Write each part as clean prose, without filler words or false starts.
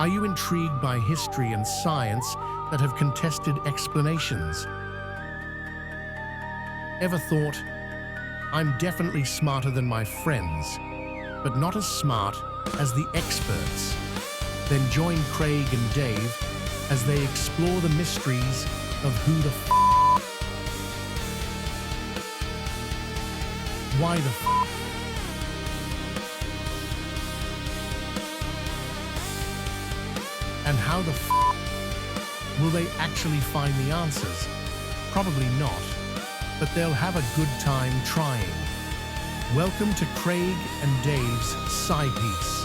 Are you intrigued by history and science that have contested explanations? Ever thought, I'm definitely smarter than my friends, but not as smart as the experts? Then join Craig and Dave as they explore the mysteries of who the why the and how the will they actually find the answers? Probably not, but they'll have a good time trying. Welcome to Craig and Dave's Sci-Piece.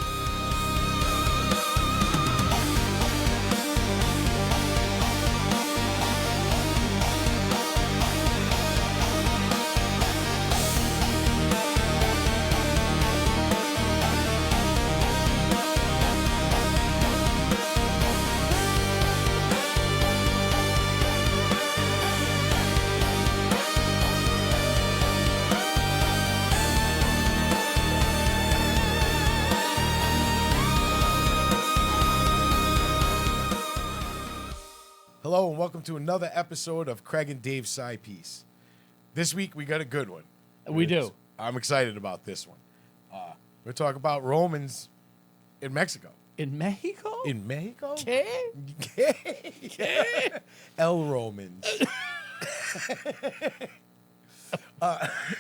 Hello and welcome to another episode of Craig and Dave's Sci-Piece. This week we got a good one. We do. I'm excited about this one. We're talking about Romans in Mexico. In Mexico? In Mexico? ¿Qué? El Romans.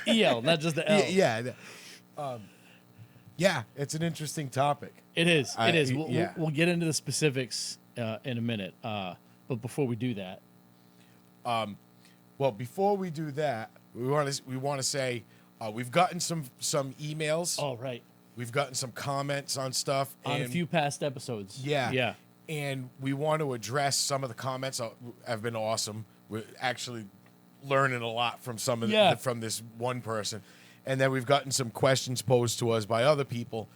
EL, not just the L. Yeah, it's an interesting topic. It is. It is. Yeah. We'll get into the specifics in a minute. But before we do that, Well, before we do that, we want to say we've gotten some emails. oh right, We've gotten some comments on stuff on a and few past episodes. Yeah. And we want to address some of the comments. Have been awesome. We're actually learning a lot from some of from this one person. And then we've gotten some questions posed to us by other people.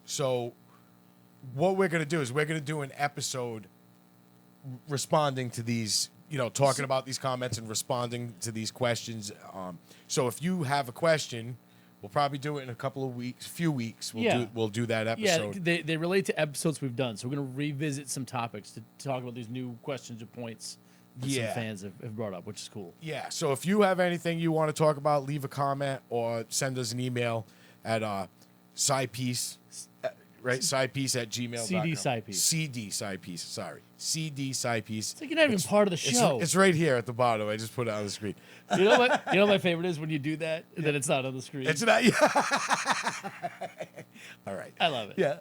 So what we're going to do is we're going to do an episode responding to these, talking about these comments and responding to these questions. So if you have a question, we'll probably do it in a few weeks. We'll do that episode. Yeah, they relate to episodes we've done, so we're going to revisit some topics to talk about these new questions or points that some fans have brought up, which is cool. Yeah, so if you have anything you want to talk about, leave a comment or send us an email at Sci-Piece, right? Sci-Piece at gmail.com. CD Sci-Piece. CD Sci-Piece, sorry. CD Sci-Piece. It's like you're not even part of the show. It's right here at the bottom. I just put it on the screen. You know what my favorite is when you do that, and then it's not on the screen. It's not. All right. I love it. Yeah.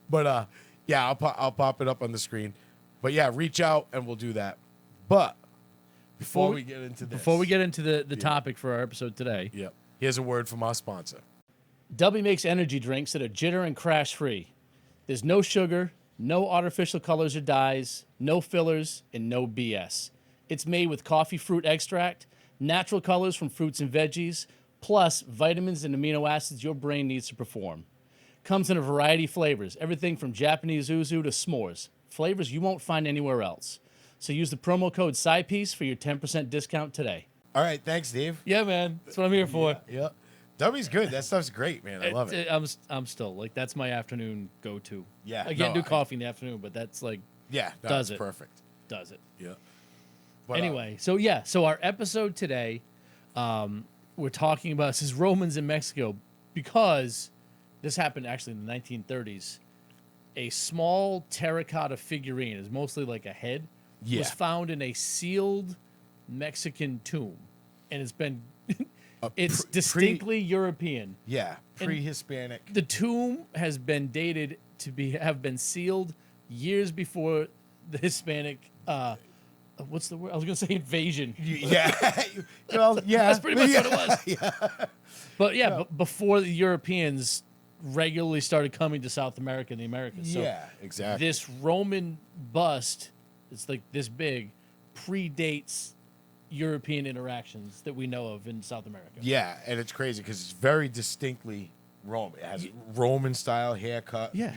But I'll pop it up on the screen. But yeah, reach out and we'll do that. But before we get into the topic for our episode today, here's a word from our sponsor. Dubby makes energy drinks that are jitter and crash free. There's no sugar, no artificial colors or dyes, no fillers, and no BS. It's made with coffee fruit extract, natural colors from fruits and veggies, plus vitamins and amino acids your brain needs to perform. Comes in a variety of flavors, everything from Japanese yuzu to s'mores, flavors you won't find anywhere else. So use the promo code Sci-Piece for your 10% discount today. All right, thanks, Dave. Yeah, man. That's what I'm here for. Yeah. Dubby's good. That stuff's great, man. I love it. I'm still like, that's my afternoon go-to. Yeah. I can't do coffee in the afternoon, but that's like does it perfect. Does it. Yeah. But, anyway, so our episode today, we're talking about, this is Romans in Mexico, because this happened actually in the 1930s. A small terracotta figurine, is mostly like a head, was found in a sealed Mexican tomb, and it's been it's distinctly European. Yeah, pre-Hispanic. The tomb has been dated to have been sealed years before the Hispanic. What's the word? I was going to say invasion. Yeah, well, yeah, that's pretty much what it was. Yeah. But before the Europeans regularly started coming to South America and the Americas. So exactly. This Roman bust, it's like this big, predates European interactions that we know of in South America. Yeah, and it's crazy because it's very distinctly Roman. It has Roman style haircut. Yeah.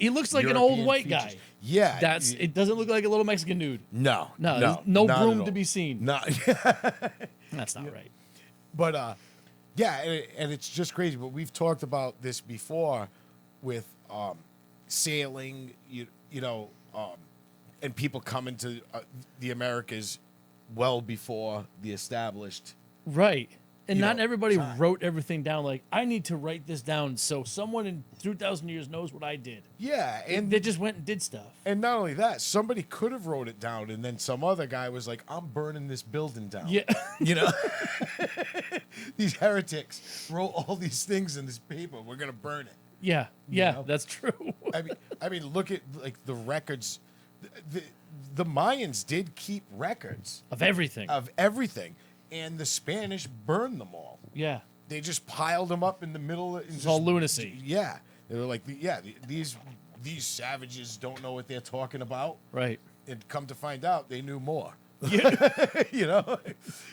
He looks like an old white guy. Yeah. It doesn't look like a little Mexican dude. No. No broom to be seen. No. That's not right. But and it's just crazy. But we've talked about this before with sailing. you know, and people coming to the Americas well before the established. Right. And You not know, everybody time. wrote everything down. Like, I need to write this down so someone in 2,000 years knows what I did. Yeah, and They just went and did stuff. and not only that, somebody could have wrote it down, and then some other guy was like, "I'm burning this building down." Yeah. You know, these heretics wrote all these things in this paper. We're gonna burn it. Yeah. Yeah, know? that's true. I mean, look at like the records. The Mayans did keep records Of everything. of everything, and the Spanish burned them all. Yeah. They just piled them up in the middle. It's all lunacy. Yeah, they were like, these savages don't know what they're talking about. Right. And come to find out, they knew more. Yeah. You know,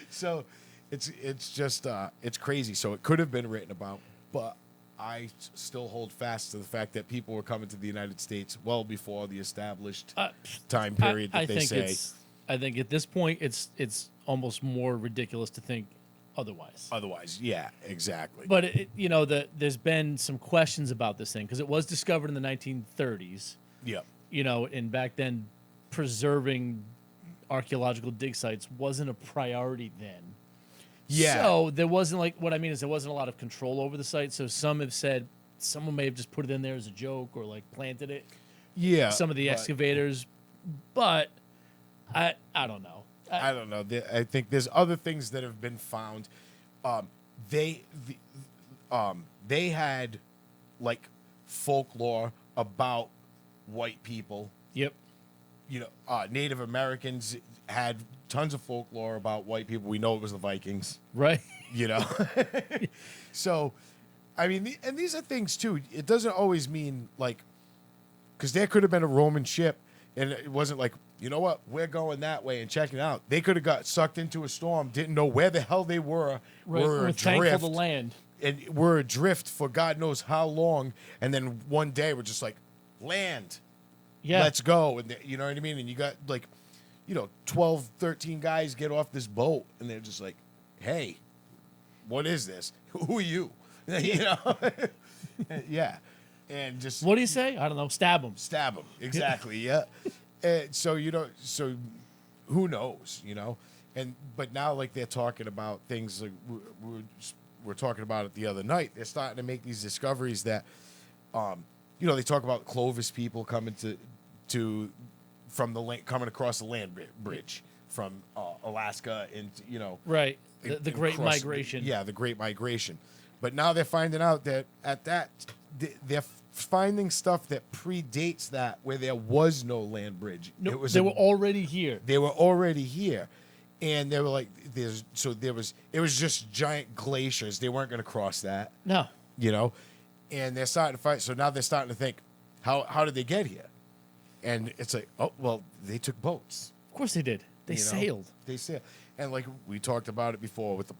so it's just it's crazy. So it could have been written about, but I still hold fast to the fact that people were coming to the United States well before the established time period that they say. I think at this point it's almost more ridiculous to think otherwise. Otherwise, yeah, exactly. But there's been some questions about this thing because it was discovered in the 1930s. Yep. And back then, preserving archaeological dig sites wasn't a priority then. Yeah. So there wasn't there wasn't a lot of control over the site. So some have said someone may have just put it in there as a joke or like planted it. Yeah. Some of the excavators, but I don't know. I don't know. I think there's other things that have been found. They had like folklore about white people. Yep. Native Americans had tons of folklore about white people. We know it was the Vikings. Right. So, I mean, and these are things too. It doesn't always mean like, because there could have been a Roman ship, and it wasn't like, you know what, we're going that way and checking it out. They could have got sucked into a storm, didn't know where the hell they were. Right. We're thankful to land. And we're adrift for God knows how long. And then one day we're just like, land. Yeah. Let's go. And you know what I mean? And you got like, 12, 13 guys get off this boat, and they're just like, hey, what is this? Who are you? Yeah. And just, What do you say? I don't know. Stab them. stab them. Exactly. Yeah. And so, so who knows, but now like they're talking about things like we're talking about it the other night. They're starting to make these discoveries that, they talk about Clovis people coming from the land, coming across the land bridge from Alaska and, Right. The Great across- Migration. Yeah, the Great Migration. But now they're finding out that they're finding stuff that predates that, where there was no land bridge. No, they were already here. They were already here, and they were like, it was just giant glaciers. They weren't going to cross that, No. and they're starting to fight. So now they're starting to think, how did they get here? And it's like, oh well, they took boats. Of course they did. They sailed. They sailed, and like we talked about it before with the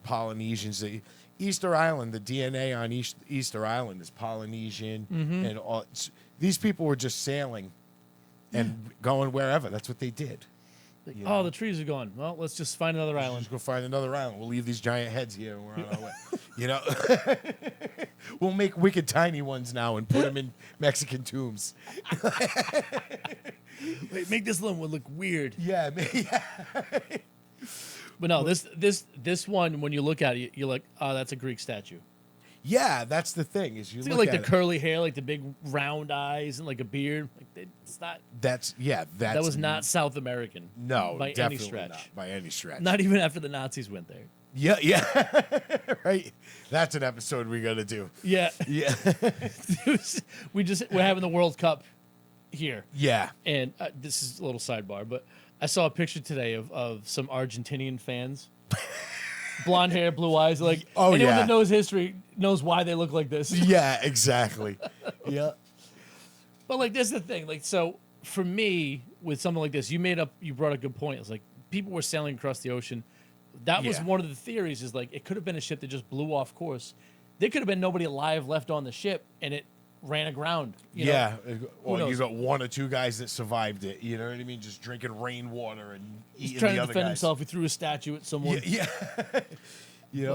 Polynesians. Easter Island, the DNA on Easter Island is Polynesian, and all. These people were just sailing and going wherever. That's what they did. Like, oh, the trees are gone. Well, let's just find another island. Just go find another island. We'll leave these giant heads here, and we're on our way. We'll make wicked tiny ones now and put them in Mexican tombs. Wait, make this one look weird. Yeah, But no, this one, when you look at it, you're like, oh, that's a Greek statue. yeah. That's the thing is you It's look like at the it. curly hair, like the big round eyes, and like a beard. Like it's not. That was not South American. No, by any definitely stretch. not by any stretch. Not even after the Nazis went there. Yeah, right. That's an episode we gotta do. Yeah, Yeah, we're having the World Cup here, yeah. and this is a little sidebar, but I saw a picture today of some Argentinian fans, blonde hair, blue eyes. Like anyone yeah. that knows history knows why they look like this. Yeah, exactly. Yeah. But like, this is the thing. Like, so for me, with something like this, you brought a good point. It's like people were sailing across the ocean. That was Yeah. one of the theories. Is like it could have been a ship that just blew off course. There could have been nobody alive left on the ship, and it ran aground. You know? Yeah. Or you knows? got one or two guys that survived it. You know what I mean? Just drinking rainwater and He's eating trying the to other defend guys. himself. He threw a statue at someone. Yeah.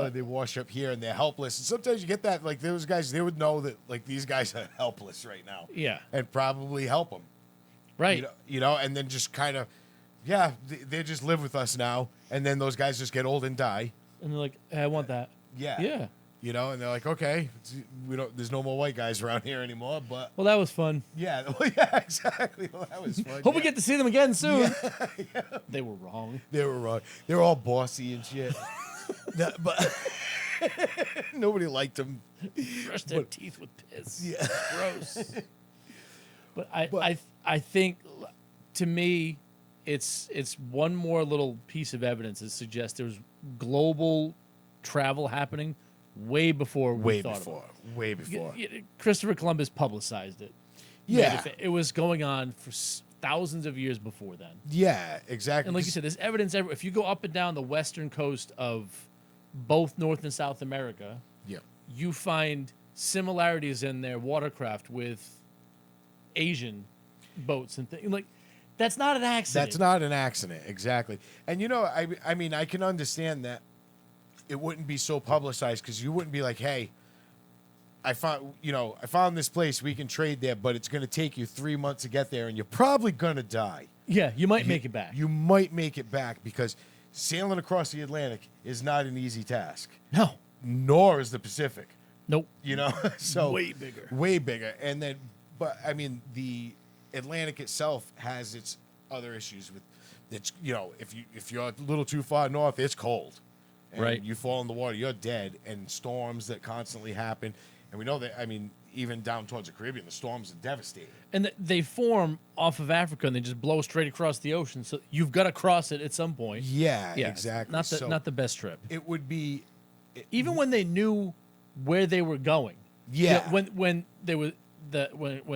They wash up here and they're helpless. And sometimes you get that, like those guys, they would know that like these guys are helpless right now. Yeah. And probably help them. Right. And then just kind of, they just live with us now. And then those guys just get old and die. And they're like, hey, I want that. Yeah. Yeah. And they're like, okay, there's no more white guys around here anymore. But Well, that was fun. yeah, yeah, exactly. Well, that was fun. Hope we get to see them again soon. They were wrong. They were wrong. They were all bossy and shit. But nobody liked them. Brush their teeth with piss. Yeah. Gross. But I think, to me, it's one more little piece of evidence that suggests there was global travel happening way before we thought of it. Way before. Christopher Columbus publicized it. Yeah. It was going on for thousands of years before then. Yeah, exactly. And like you said, there's evidence everywhere. If you go up and down the western coast of both North and South America, you find similarities in their watercraft with Asian boats and things. Like, that's not an accident. That's not an accident, exactly. And I mean, I can understand that it wouldn't be so publicized because you wouldn't be like, hey, I found this place, we can trade there, but it's going to take you 3 months to get there, and you're probably going to die. Yeah, you might make it back. You might make it back because sailing across the Atlantic is not an easy task. No. Nor is the Pacific. Nope. So way bigger. Way bigger. And then, but I mean, the Atlantic itself has its other issues with it's, if you're a little too far north, it's cold. And right. You fall in the water, you're dead. And storms that constantly happen. And we know that, I mean, even down towards the Caribbean, the storms are devastating. And they form off of Africa and they just blow straight across the ocean. So you've got to cross it at some point. Yeah, exactly. Not the best trip. It would be... Even when they knew where they were going. Yeah. When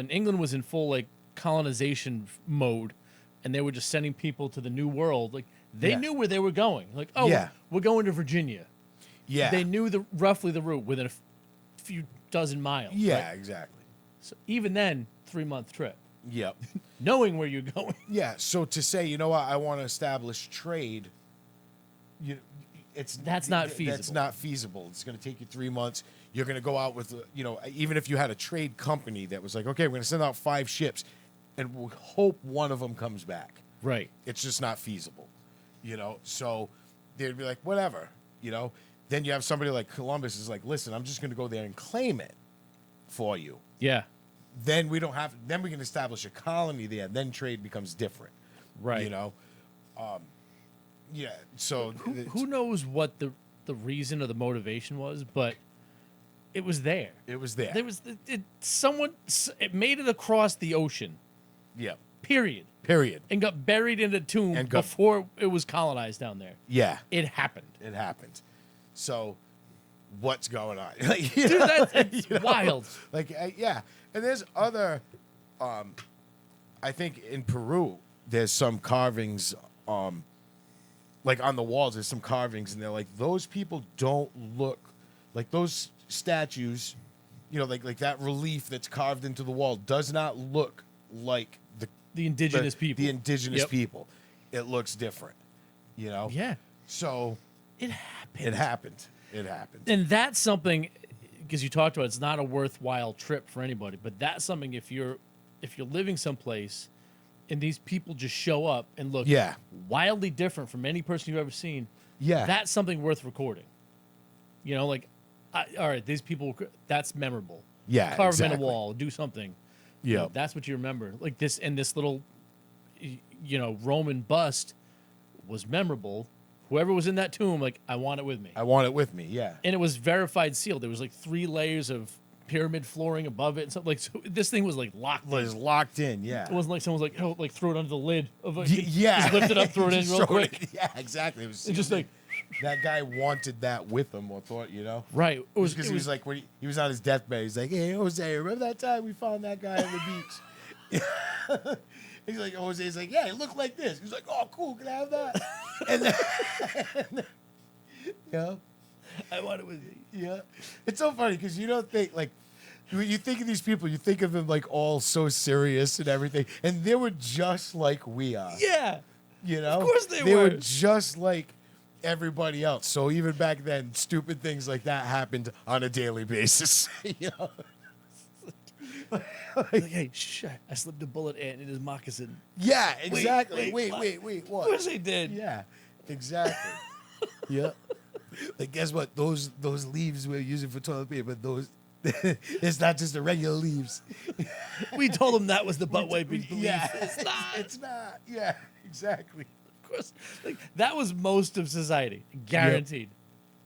England was in full, like, colonization mode and they were just sending people to the New World, like, they knew where they were going. Like, we're going to Virginia. Yeah. They knew roughly the route within a few dozen miles. Yeah, right? exactly. So even then, 3-month trip. Yep. Knowing where you're going. Yeah. So to say, you know what, I want to establish trade, that's not feasible. That's not feasible. It's going to take you 3 months. You're going to go out with, even if you had a trade company that was like, okay, we're going to send out 5 ships, and we'll hope one of them comes back. Right. It's just not feasible. So they'd be like, whatever. Then you have somebody like Columbus is like, listen, I'm just going to go there and claim it for you. Yeah. Then we can establish a colony there. Then trade becomes different. Right. Yeah. So who knows what the reason or the motivation was, but it was there. It was there. It made it across the ocean. Yeah. Period. And got buried in a tomb before it was colonized down there. Yeah. It happened. So, what's going on? Dude, it's wild. Yeah. And there's other, I think in Peru, there's some carvings, like on the walls, there's some carvings, and they're like, those people don't look like those statues, like that relief that's carved into the wall does not look like the indigenous people. The indigenous people. It looks different, Yeah. So it happened. It happened. And that's something, because you talked about it's not a worthwhile trip for anybody, but that's something if you're living someplace and these people just show up and look wildly different from any person you've ever seen, that's something worth recording. All right, these people, that's memorable. Yeah, Carve them in a wall, do something. Yeah. That's what you remember. Like this, and this little, Roman bust was memorable. Whoever was in that tomb, like, I want it with me. Yeah. And it was verified sealed. There was like 3 layers of pyramid flooring above it and something. Like, so this thing was like locked. It was locked in, yeah. It wasn't like someone was like, oh, like throw it under the lid of a, yeah. Just lift it up, throw it in real quick. Yeah, exactly. It was just like that guy wanted that with him, or thought, Right. It was because he was like, when he was on his deathbed, he's like, hey, Jose, remember that time we found that guy on the beach? He's like, Jose's like, yeah, he looked like this. He's like, oh, cool, can I have that? and then, I want it with me. Yeah. It's so funny because you don't think, like, when you think of these people, you think of them like all so serious and everything, and they were just like we are. Yeah. Of course they were. They were just like everybody else. So even back then, stupid things like that happened on a daily basis. Like, hey, shh, I slipped a bullet ant in his moccasin. Yeah, exactly. wait, Wait, what? Of what? course they did. Yeah, exactly. Yeah. Like, guess what? Those leaves we're using for toilet paper, those it's not just the regular leaves. We told him that was the butt wiping leaf. Yeah, It's not. It's not. Yeah, exactly. Of course. Like, that was most of society. Guaranteed.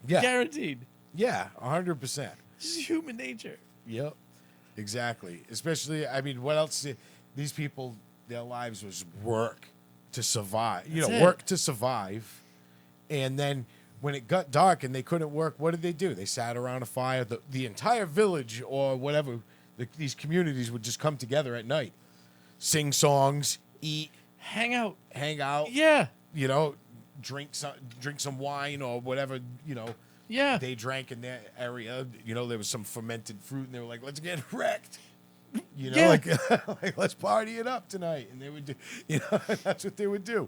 Yeah, Guaranteed. yeah, 100%. This is human nature. Yep, exactly. Especially, I mean, what else? These people, their lives was work to survive. That's it. Work to survive, and then when it got dark and they couldn't work, what did they do? They sat around a fire. The entire village or whatever, these communities would just come together at night, sing songs, eat, Hang out. hang out. Yeah. Drink some wine or whatever. Yeah. They drank in their area. There was some fermented fruit, and they were like, "Let's get wrecked." Yeah. Like let's party it up tonight, and they would do. That's what they would do.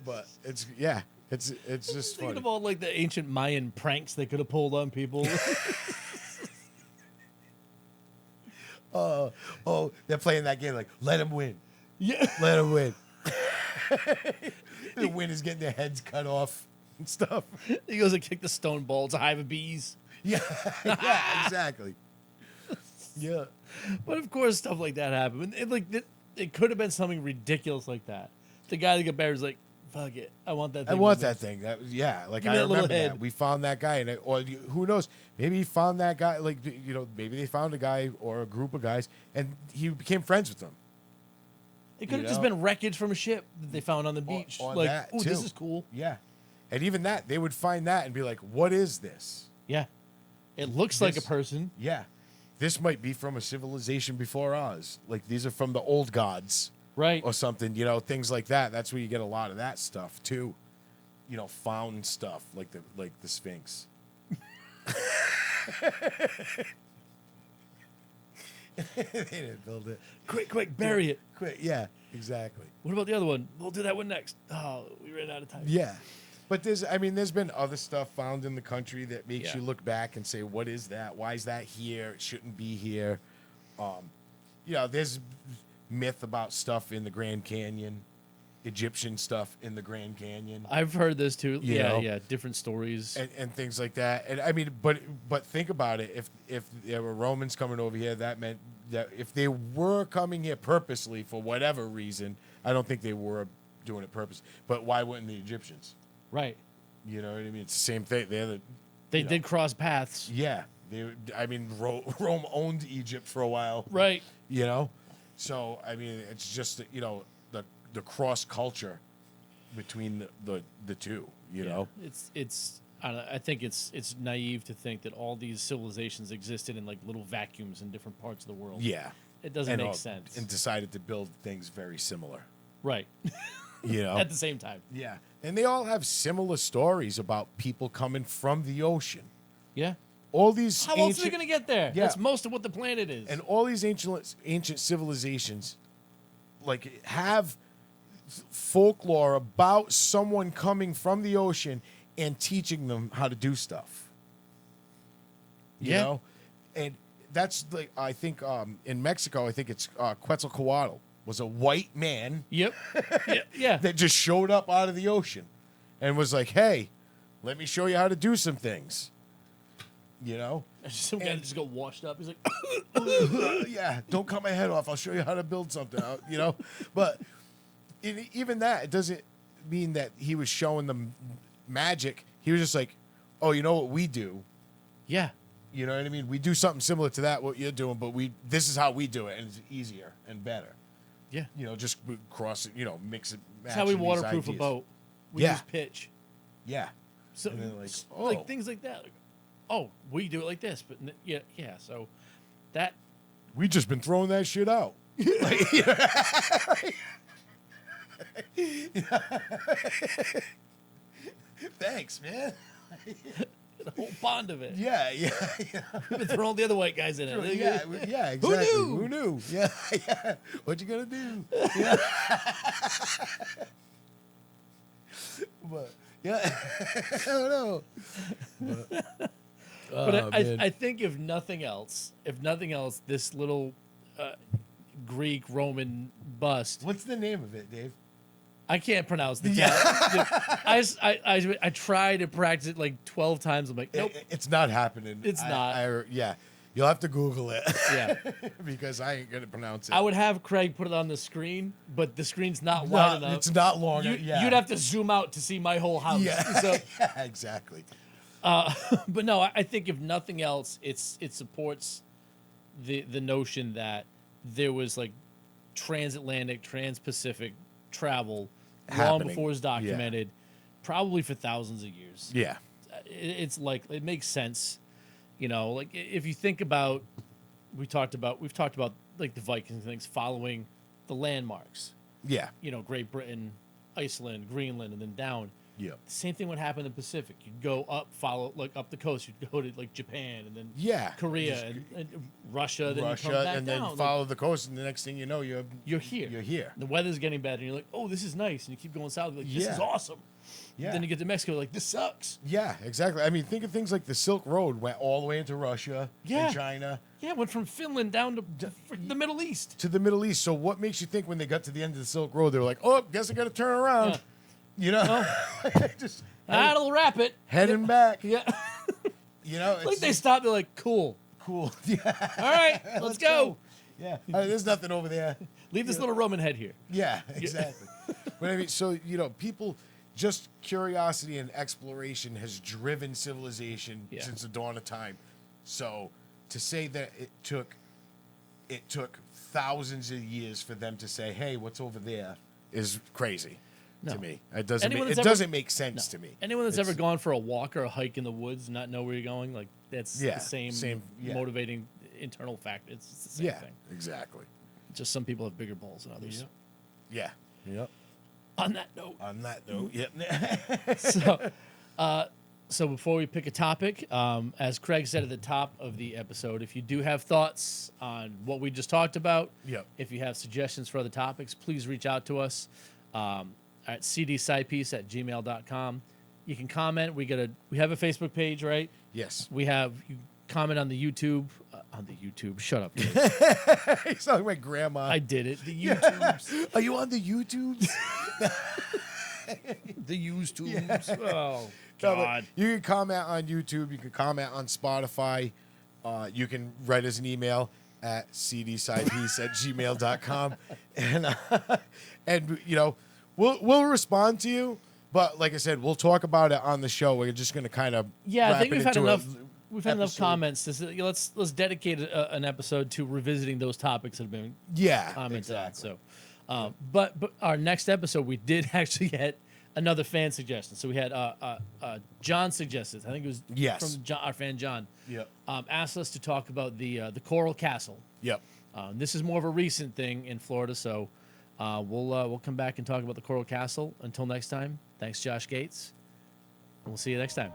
But it's just Thinking funny. of all like the ancient Mayan pranks they could have pulled on people. Oh, they're playing that game like, let them win, Yeah. let them win. The winners getting their heads cut off and stuff. He goes and kick the stone ball. It's a hive of bees. Yeah, yeah, exactly. Yeah. But of course, stuff like that happened. It could have been something ridiculous like that. The guy that got buried was like, "Fuck it, I want that I thing." want with me." that thing. Like Give I me that little remember that. head. We found that guy, who knows? Maybe he found that guy. Like maybe they found a guy or a group of guys, and he became friends with them. It could have You just know? been wreckage from a ship that they found on the beach. or Like, that, ooh, this too. is cool. Yeah, and even that they would find that and be like, "What is this?" Yeah. It looks like a This- person. Yeah, this might be from a civilization before ours. Like these are from the old gods Right. or something. Things like that. That's where you get a lot of that stuff too. Found stuff like the Sphinx. They didn't build it. Quick, bury it. Quick, yeah, exactly. What about the other one? We'll do that one next. Oh, we ran out of time. Yeah, but there's been other stuff found in the country that makes Yeah. you look back and say, what is that? Why is that here? It shouldn't be here. There's myth about stuff in the Grand Canyon, Egyptian stuff in the Grand Canyon. I've heard this too. You Yeah, know? yeah. Different stories. And things like that. And I mean, but think about it. If there were Romans coming over here, that meant that if they were coming here purposely for whatever reason, I don't think they were doing it purpose. But why wouldn't the Egyptians? Right. You know what I mean? It's the same thing. They did cross paths. Yeah. Rome owned Egypt for a while. Right. So I mean, it's just the cross culture between the two. You know. It's I think it's naive to think that all these civilizations existed in like little vacuums in different parts of the world. Yeah. It doesn't make sense. And decided to build things very similar. Right. At the same time. Yeah. And they all have similar stories about people coming from the ocean. Yeah. All these How else are they going to get there? Yeah. That's most of what the planet is. And all these ancient civilizations like have folklore about someone coming from the ocean and teaching them how to do stuff. You Yeah. know? And that's like I think in Mexico, I think it's Quetzalcoatl was a white man Yep. Yeah. that just showed up out of the ocean and was like, "Hey, let me show you how to do some things." Some guy just got washed up. He's like, Yeah, don't cut my head off. I'll show you how to build something out, But even that, it doesn't mean that he was showing them magic. He was just like, "Oh, you know what we do? yeah. You know what I mean? We do something similar to that, what you're doing, but this is how we do it, and it's easier and better." Yeah. Just cross it, mix it. That's how we waterproof a boat. We Yeah. use pitch. Yeah. So, And then, like, like oh. things like that. Like, oh, we do it like this, but yeah. So that We just been throwing that shit out. Thanks, man. the whole pond of it. Yeah. We've been throwing the other white guys in it. Yeah, exactly. knew? Who knew? Yeah. What you gonna do? Yeah. But yeah, I don't know. But, But I think if nothing else, this little Greek Roman bust. What's the name of it, Dave? I can't pronounce the I try to practice it like 12 times. I'm like, nope, It's not happening. It's not. Yeah, you'll have to Google it. Yeah. Because I ain't gonna pronounce it. I would have Craig put it on the screen, but the screen's not wide enough. It's not long. You'd have to zoom out to see my whole house. Yeah, So, yeah, exactly. but no, I think if nothing else, it supports the notion that there was like transatlantic, trans-Pacific travel long Happening. before it was documented, probably for thousands of years. Yeah. It's like, it makes sense, you know. Like if you think about, we've talked about like the Vikings and things following the landmarks. Yeah. You know, Great Britain, Iceland, Greenland, and then down. Yeah. The same thing would happen in the Pacific. You'd go up, follow like up the coast. You'd go to like Japan, and then Korea and Russia. Then you come back and down. then follow the coast, and the next thing you know, you're here. You're here. The weather's getting better, and you're like, oh, this is nice, and you keep going south. You're like, this is awesome. Yeah. Then you get to Mexico, like, this sucks. Yeah, exactly. I mean, think of things like the Silk Road went all the way into Russia and China. Yeah, it went from Finland down to the Middle East. To the Middle East. So what makes you think when they got to the end of the Silk Road, they were like, oh, guess I got to turn around. Yeah. You know? Just that'll wrap it. Heading back. Yeah. You know? Like they stopped, they're like, cool. Cool. Yeah. All right, let's go. Yeah. There's nothing over there. Leave this little Roman head here. Yeah, exactly. But I mean, so, you know, people, just curiosity and exploration has driven civilization since the dawn of time. So to say that it took thousands of years for them to say, hey, what's over there is crazy to me. It doesn't make sense to me. Anyone that's ever gone for a walk or a hike in the woods and not know where you're going, like that's the same motivating internal factor. It's the same thing. Exactly. Just some people have bigger balls than others. Yeah. Yep. On that note, yep. So before we pick a topic, as Craig said at the top of the episode, if you do have thoughts on what we just talked about, if you have suggestions for other topics, please reach out to us at cdscipiece@gmail.com. You can comment. We have a Facebook page, right? Yes. You comment on the YouTube. Shut up. You sound like my grandma. I did it. The YouTubes. Are you on the YouTubes? The YouTubes. Yeah. Oh, God. You can comment on YouTube. You can comment on Spotify. You can write us an email at cdscipiece@gmail.com. And you know, we'll respond to you. But like I said, we'll talk about it on the show. We're just going to kind of I think we've had enough. We've had enough comments. Let's dedicate an episode to revisiting those topics that have been commented on. So, but our next episode, we did actually get another fan suggestion. So we had John suggested. I think it was from our fan John. Yep. Asked us to talk about the Coral Castle. Yep. This is more of a recent thing in Florida, so we'll come back and talk about the Coral Castle. Until next time, thanks, Josh Gates, and we'll see you next time.